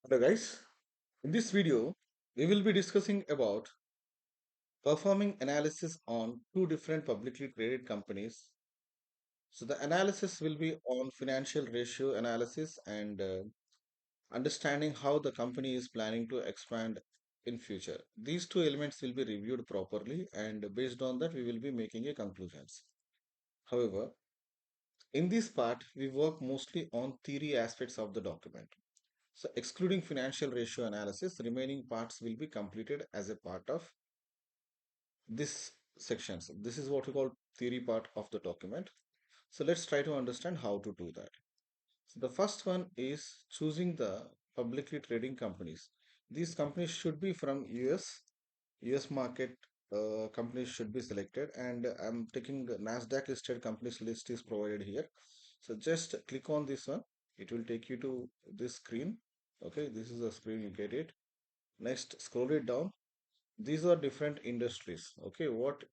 Hello guys, in this video we will be discussing about performing analysis on two different publicly traded companies. So the analysis will be on financial ratio analysis and understanding how the company is planning to expand in future. These two elements will be reviewed properly and based on that we will be making a conclusions. However, in this part we work mostly on theory aspects of the document. So excluding financial ratio analysis, remaining parts will be completed as a part of this section. So this is what we call theory part of the document. So let's try to understand how to do that. So the first one is choosing the publicly trading companies. These companies should be from US market. Companies should be selected, and I'm taking the Nasdaq listed companies list is provided here. So just click on this one. It will take you to this screen. Okay, this is the screen, you get it. Next, scroll it down. These are different industries. Okay, what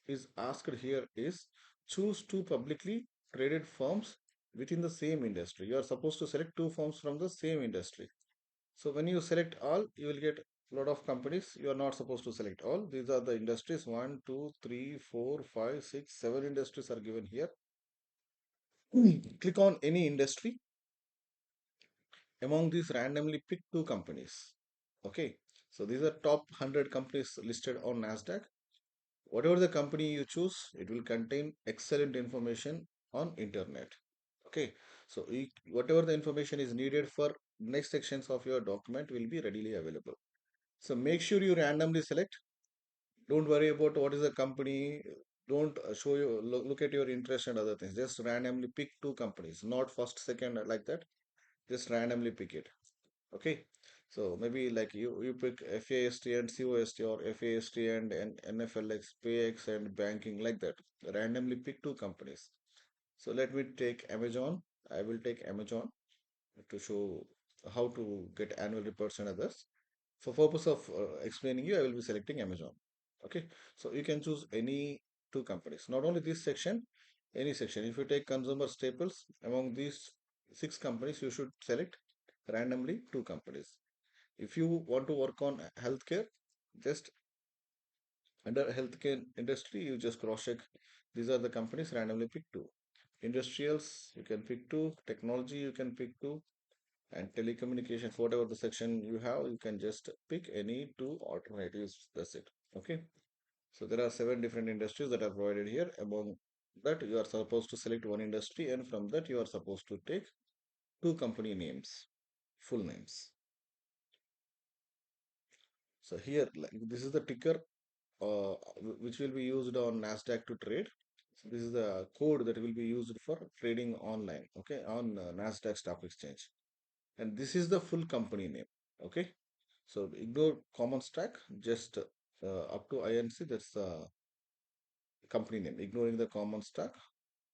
is asked here is choose two publicly traded firms within the same industry. You are supposed to select two firms from the same industry. So when you select all, you will get a lot of companies. You are not supposed to select all. These are the industries. One, two, three, four, five, six, 7 industries are given here. Click on any industry. Among these, randomly pick two companies. Okay. So these are top 100 companies listed on NASDAQ. Whatever the company you choose, it will contain excellent information on internet. Okay, so whatever the information is needed for next sections of your document will be readily available. So make sure you randomly select. Don't worry about what is the company. Don't show you look at your interest and other things. Just randomly pick two companies, not first, second like that. Just randomly pick it. Okay, so maybe like you pick FAST and COST or FAST and NFLX, PX and banking like that. Randomly pick two companies. So let me take Amazon. I will take Amazon to show how to get annual reports and others. For purpose of explaining you, I will be selecting Amazon. Okay, so you can choose any two companies. Not only this section, any section. If you take consumer staples, among these 6 companies, you should select randomly two companies. If you want to work on healthcare, just under healthcare industry, you just cross check. These are the companies randomly pick two. Industrials, you can pick two. Technology, you can pick two. And telecommunications, whatever the section you have, you can just pick any two alternatives. That's it. Okay. So there are 7 different industries that are provided here. Among that, you are supposed to select one industry, and from that, you are supposed to take two company names, full names. So here, like, this is the ticker which will be used on Nasdaq to trade. So this is the code that will be used for trading online, okay, on Nasdaq Stock Exchange. And this is the full company name, okay. So ignore common stack, just up to INC, that's the company name. Ignoring the common stack,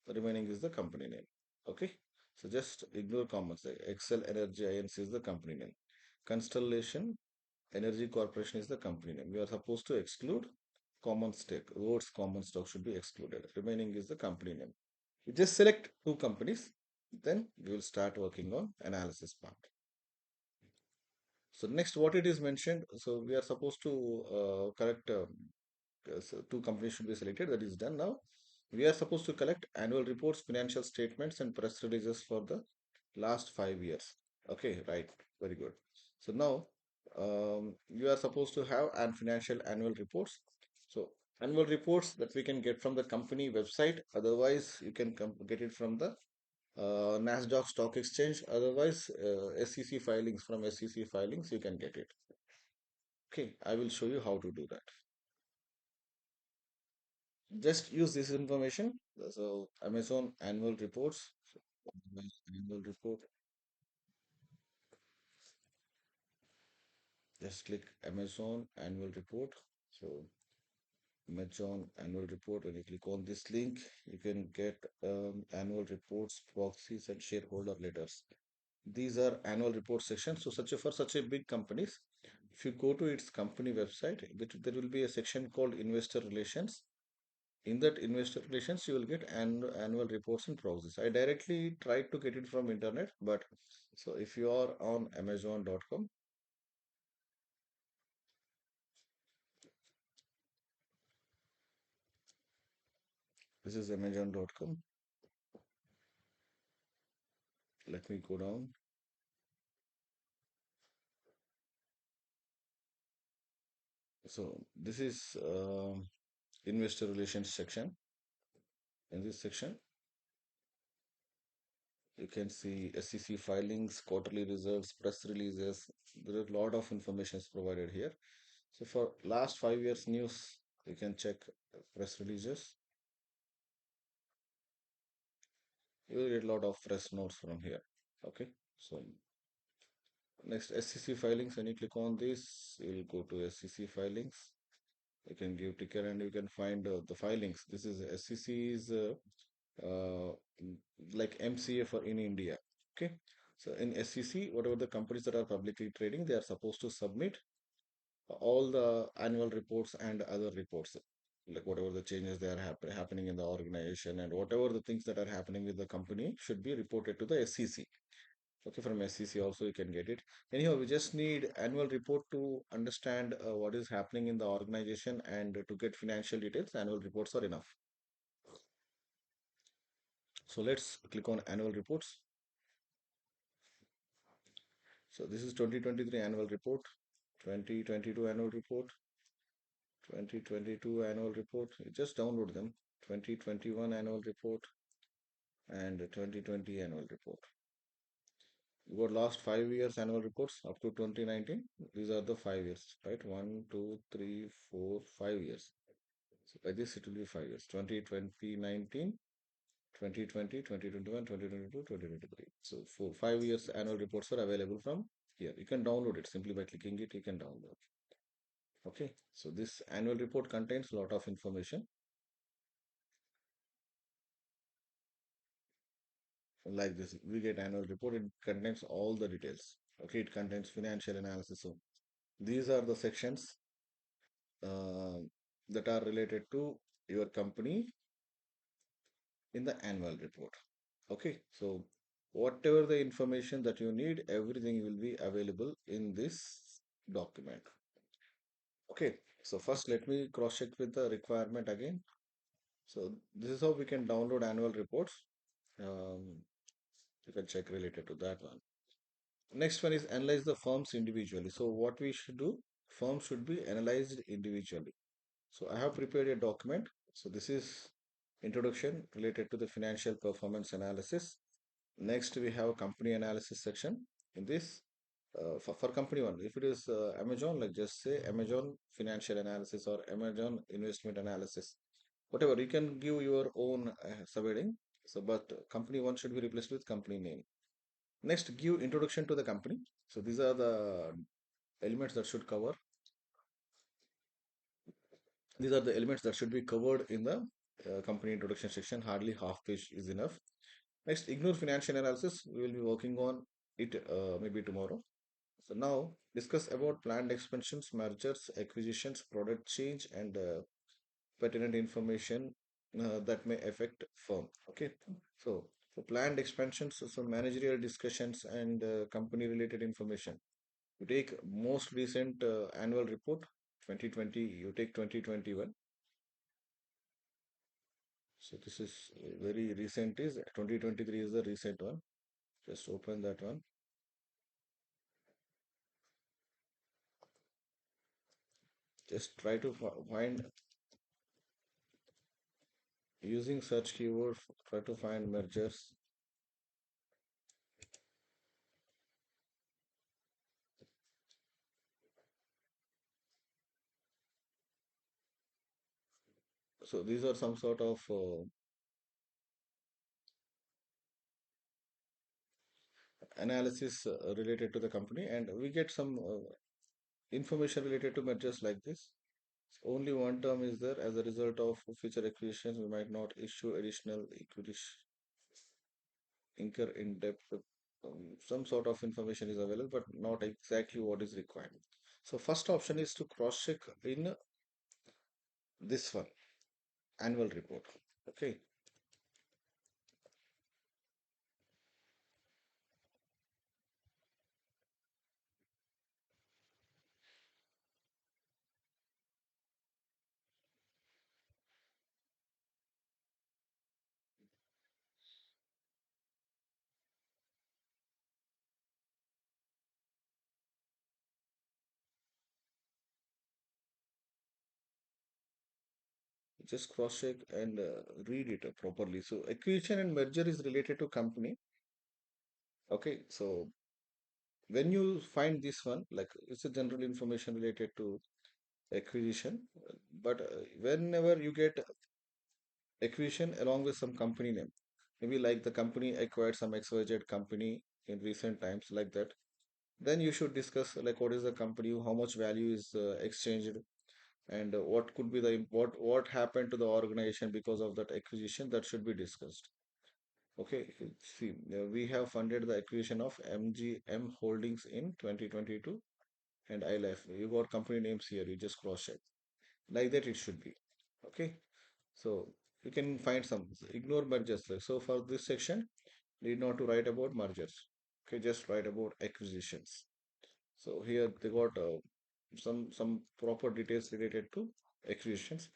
the remaining is the company name, okay. So just ignore common stack. Excel Energy INC is the company name. Constellation Energy Corporation is the company name. We are supposed to exclude common stock. Words common stock should be excluded. Remaining is the company name. You just select two companies, then we will start working on analysis part. So next, what it is mentioned. So we are supposed to correct. So two companies should be selected. That is done now. We are supposed to collect annual reports, financial statements, and press releases for the last 5 years. Okay, right. Very good. So now you are supposed to have an financial annual reports. So annual reports that we can get from the company website. Otherwise, you can get it from the Nasdaq Stock Exchange. Otherwise, SEC filings, from SEC filings you can get it. Okay, I will show you how to do that. Just use this information. So Amazon annual reports. So, annual report. Just click Amazon annual report. So Amazon annual report. When you click on this link, you can get annual reports, proxies, and shareholder letters. These are annual report sections. So for such a big companies, if you go to its company website, there will be a section called investor relations. In that investor relations, you will get annual reports in proxies. I directly tried to get it from internet, but so if you are on Amazon.com, this is Amazon.com. Let me go down. So this is investor relations section. In this section, you can see SEC filings, quarterly results, press releases. There are a lot of information is provided here. So for last 5 years news, you can check press releases. You will get a lot of press notes from here. Okay. So next SEC filings. When you click on this, you will go to SEC filings. You can give ticker and you can find the filings. This is SEC's uh, mm, like MCA for in India. Okay. So in SEC, whatever the companies that are publicly trading, they are supposed to submit all the annual reports and other reports, like whatever the changes they are happening in the organization and whatever the things that are happening with the company should be reported to the SEC. Okay, from SEC also you can get it. Anyhow, we just need annual report to understand what is happening in the organization and to get financial details. Annual reports are enough. So let's click on annual reports. So this is 2023 annual report, 2022 annual report, 2022 annual report. You just download them. 2021 annual report and 2020 annual report. You got last 5 years annual reports up to 2019. These are the 5 years, right? 1, 2, 3, 4, 5 years. So by this it will be 5 years. 2019, 2020, 2021, 2022, 2023. So for 5 years annual reports are available from here. You can download it simply by clicking it. You can download. Okay. So this annual report contains a lot of information like this. We get annual report. It contains all the details. Okay. It contains financial analysis. So these are the sections uh, that are related to your company in the annual report. Okay, so whatever the information that you need, everything will be available in this document. Okay, so first let me cross check with the requirement again. So this is how we can download annual reports. Um, you can check related to that one. Next one is analyze the firms individually. So what we should do, firms should be analyzed individually. So I have prepared a document. So this is introduction related to the financial performance analysis. Next, we have company analysis section. In this, for company one, if it is Amazon, like just say Amazon financial analysis or Amazon investment analysis, whatever, you can give your own subheading. So, but company one should be replaced with company name. Next, give introduction to the company. So these are the elements that should cover. These are the elements that should be covered in the company introduction section. Hardly half page is enough. Next, ignore financial analysis. We will be working on it maybe tomorrow. So now discuss about planned expansions, mergers, acquisitions, product change, and pertinent information that may affect firm. Okay. So for planned expansions, so managerial discussions and company related information. You take most recent annual report 2020. You take 2021. So this is very recent is 2023 is the recent one. Just open that one. Just try to find using search keyword, try to find mergers. So these are some sort of analysis related to the company, and we get some information related to mergers like this. Only one term is there. As a result of future acquisitions, we might not issue additional equity, incur in depth. Some sort of information is available, but not exactly what is required. So first option is to cross check in this one, annual report. Okay, just cross check and read it properly. So acquisition and merger is related to company. Okay, so when you find this one, like it's a general information related to acquisition, but whenever you get acquisition along with some company name, maybe like the company acquired some XYZ company in recent times, like that, then you should discuss like what is the company, how much value is exchanged, and what could be the what happened to the organization because of that acquisition. That should be discussed. Okay, see, we have funded the acquisition of MGM Holdings in 2022, and I left. You got company names here. You just cross check like that. It should be okay. So you can find some ignore mergers. So for this section, need not to write about mergers. Okay, just write about acquisitions. So here they got some proper details related to acquisitions.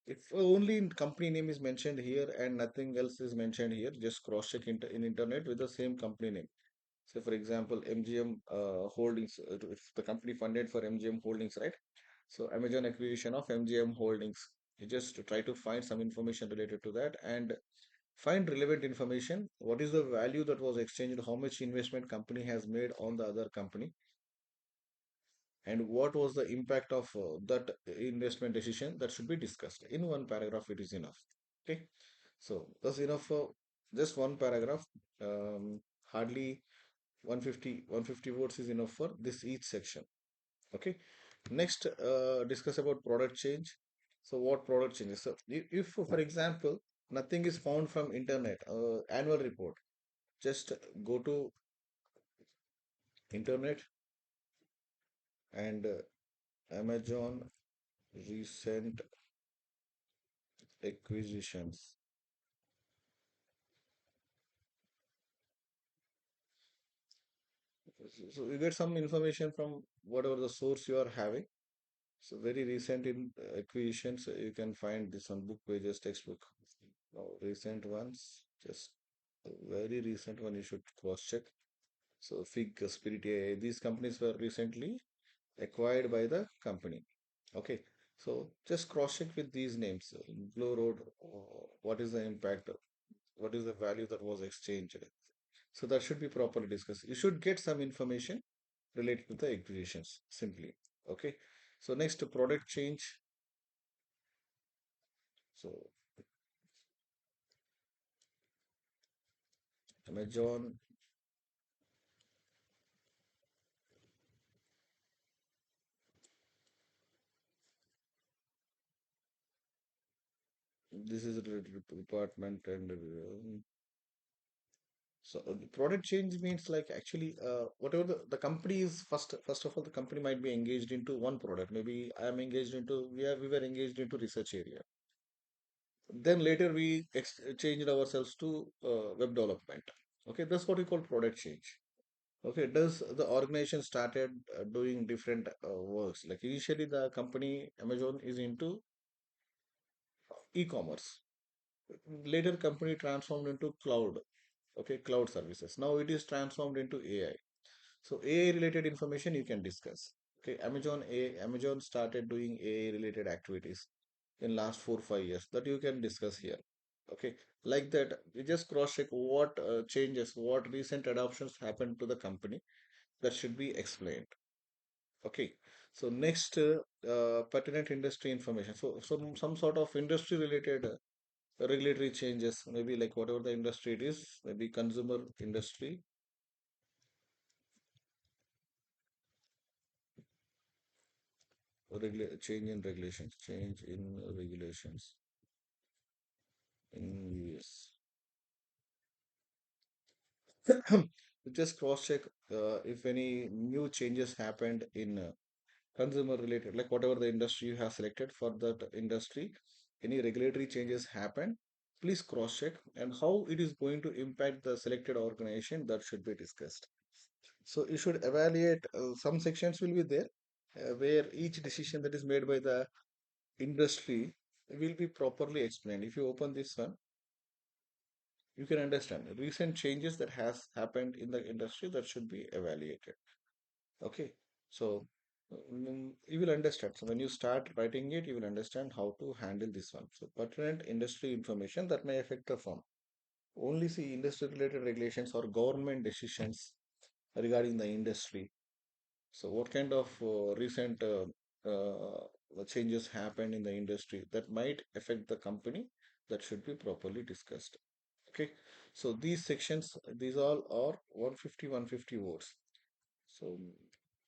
If only company name is mentioned here and nothing else is mentioned here, just cross check in internet with the same company name. Say for example, MGM Holdings. If the company funded for MGM Holdings, right? So Amazon acquisition of MGM Holdings. You just try to find some information related to that and find relevant information. What is the value that was exchanged? How much investment company has made on the other company? And what was the impact of that investment decision? That should be discussed in one paragraph. It is enough. Okay, so that's enough for just one paragraph. Hardly 150 words is enough for this each section. Okay, next discuss about product change. So what product changes? So if for example nothing is found from internet annual report, just go to internet and Amazon recent acquisitions. So you get some information from whatever the source you are having. So very recent in acquisitions, you can find this on book pages, textbook. Now recent ones, just a very recent one you should cross check. So Fig, Spirit AI, these companies were recently acquired by the company. Okay, so just cross check with these names. Blow Road, what is the impact? What is the value that was exchanged? So that should be properly discussed. You should get some information related to the acquisitions simply. Okay. So next product change. So Amazon, this is related to department and so the product change means like actually whatever the company is first of all the company might be engaged into one product. Maybe I am engaged into we were engaged into research area. Then later we changed ourselves to web development. Okay, that's what we call product change. Okay, does the organization started doing different works? Like initially, the company Amazon is into e-commerce. Later, company transformed into cloud. Okay, cloud services. Now it is transformed into AI. So AI related information you can discuss. Okay, Amazon started doing AI related activities in last 4 5 years that you can discuss here. Okay, like that, you just cross check what changes, what recent adoptions happened to the company that should be explained. Okay, so next pertinent industry information. So some sort of industry related regulatory changes, maybe like whatever the industry it is, maybe consumer industry, change in regulations in US. Just cross check if any new changes happened in consumer related, like whatever the industry you have selected for that industry, any regulatory changes happen, please cross check, and how it is going to impact the selected organization, that should be discussed. So you should evaluate, some sections will be there where each decision that is made by the industry will be properly explained. If you open this one, you can understand recent changes that has happened in the industry that should be evaluated. Okay, so you will understand. So when you start writing it, you will understand how to handle this one. So pertinent industry information that may affect the firm. Only see industry related regulations or government decisions regarding the industry. So what kind of recent changes happened in the industry that might affect the company, that should be properly discussed. Okay, so these sections, these all are 150, 150 words. So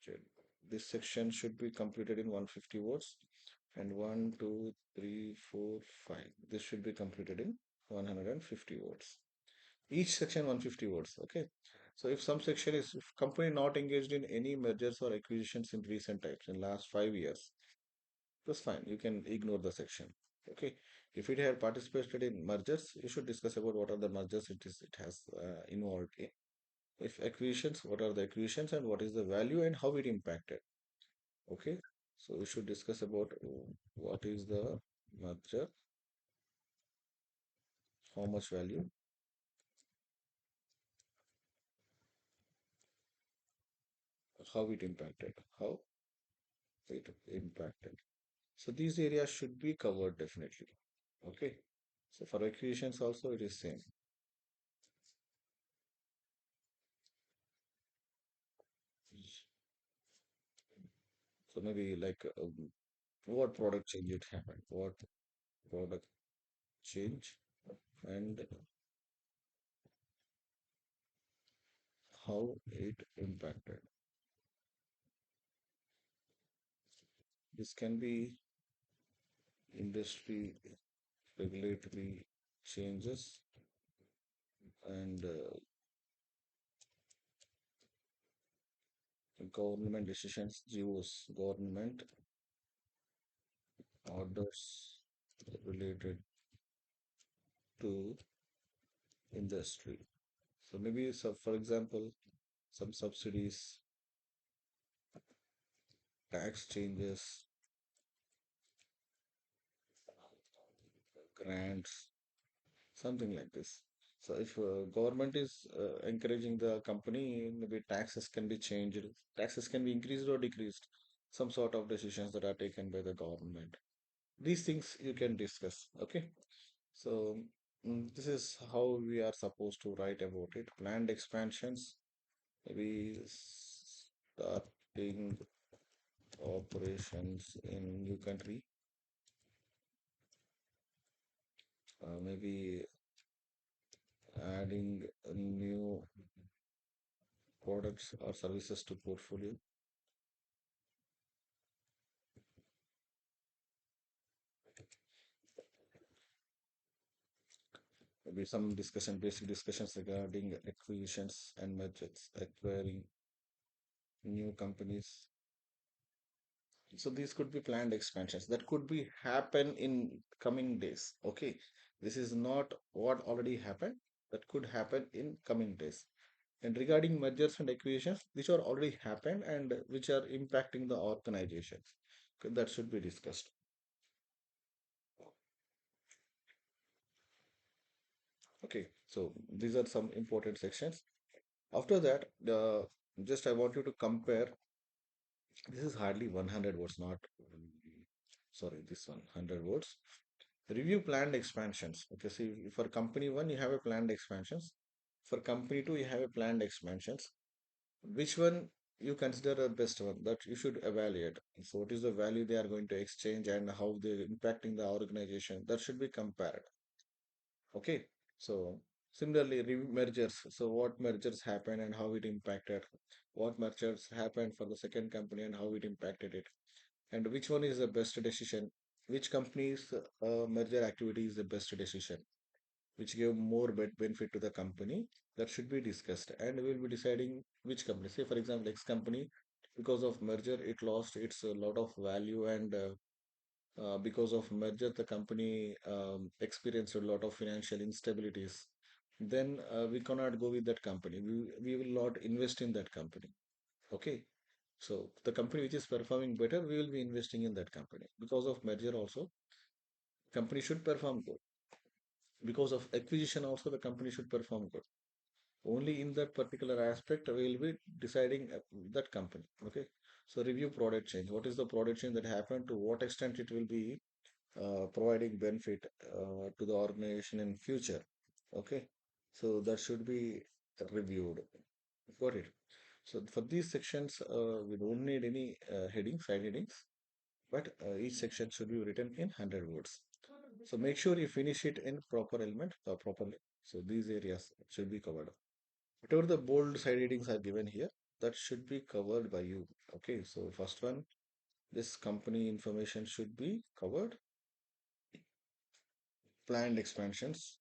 ch- this section should be completed in 150 words, and 1, 2, 3, 4, 5. This should be completed in 150 words. Each section 150 words. Okay. So if some section is, if company not engaged in any mergers or acquisitions in recent times in last 5 years, that's fine. You can ignore the section. Okay. If it had participated in mergers, you should discuss about what are the mergers it has involved in. If acquisitions, what are the acquisitions and what is the value and how it impacted. Okay. So we should discuss about what is the merger, how much value, how it impacted, how it impacted. So these areas should be covered definitely. Okay. So for acquisitions also it is same. So maybe like what product change it happened, what product change, and how it impacted. This can be industry regulatory changes and government decisions, GOs, government orders related to industry. So maybe, so for example, some subsidies, tax changes, grants, something like this. So if government is encouraging the company, maybe taxes can be changed, taxes can be increased or decreased. Some sort of decisions that are taken by the government. These things you can discuss. Okay. So this is how we are supposed to write about it. Planned expansions, maybe starting operations in new country, maybe adding a new products or services to portfolio. Maybe some discussion, basic discussions regarding acquisitions and mergers, acquiring new companies. So these could be planned expansions that could be happen in coming days. Okay, this is not what already happened. That could happen in coming days. And regarding mergers and acquisitions, which are already happened and which are impacting the organization, okay, that should be discussed. Okay, so these are some important sections. After that, just I want you to compare. This is hardly 100 words, not sorry, this one 100 words. Review planned expansions. Okay, see, for company one, you have a planned expansions. For company two, you have a planned expansions. Which one you consider the best one that you should evaluate? So, what is the value they are going to exchange and how they're impacting the organization? That should be compared. Okay, so similarly, mergers. So, what mergers happened and how it impacted? What mergers happened for the second company and how it impacted it? And which one is the best decision? Which company's merger activity is the best decision? Which give more benefit to the company? That should be discussed, and we will be deciding which company. Say, for example, X company, because of merger, it lost its a lot of value and because of merger, the company experienced a lot of financial instabilities. Then we cannot go with that company. We will not invest in that company. Okay. So the company which is performing better, we will be investing in that company. Because of merger also, company should perform good. Because of acquisition also, the company should perform good. Only in that particular aspect we will be deciding that company. Okay. So review product change. What is the product change that happened? To what extent it will be providing benefit to the organization in future. Okay. So that should be reviewed. Got it. So for these sections, we don't need any headings, side headings, but each section should be written in 100 words. So make sure you finish it in proper element properly. So these areas should be covered. Whatever the bold side headings are given here, that should be covered by you. Okay, so first one, this company information should be covered. Planned expansions.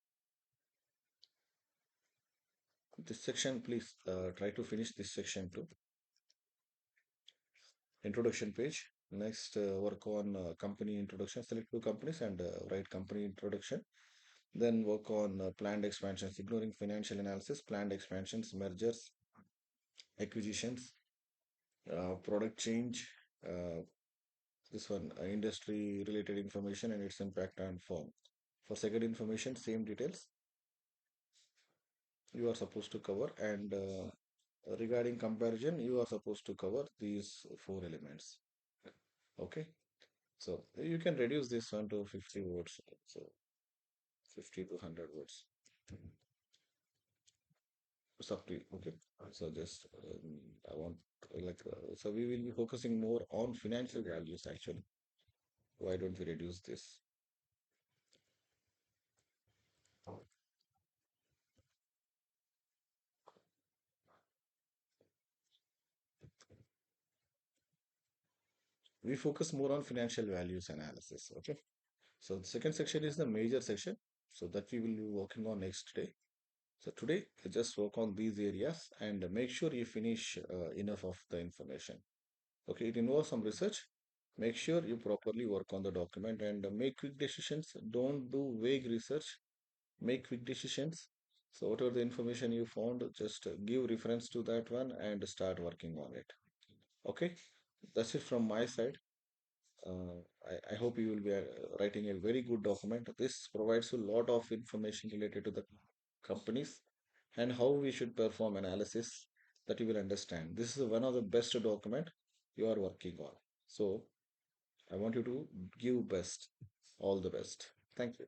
This section, please try to finish this section too. Introduction page. Next, work on company introduction. Select two companies and write company introduction. Then work on planned expansions, ignoring financial analysis, planned expansions, mergers, acquisitions, product change. Uh, this one, industry related information and its impact on firm. For second information, same details you are supposed to cover, and regarding comparison, you are supposed to cover these four elements. Okay, so you can reduce this one to 50 words, so 50 to 100 words. It's up to you. Okay, so just I want so we will be focusing more on financial values actually. Why don't we reduce this? We focus more on financial values analysis. Okay, so the second section is the major section, so that we will be working on next day. So today, just work on these areas and make sure you finish enough of the information. Okay, it involves some research. Make sure you properly work on the document and make quick decisions. Don't do vague research. Make quick decisions. So whatever the information you found, just give reference to that one and start working on it. Okay, that's it from my side. I hope you will be writing a very good document. This provides a lot of information related to the companies and how we should perform analysis that you will understand. This is one of the best document you are working on. So I want you to give best, all the best. Thank you.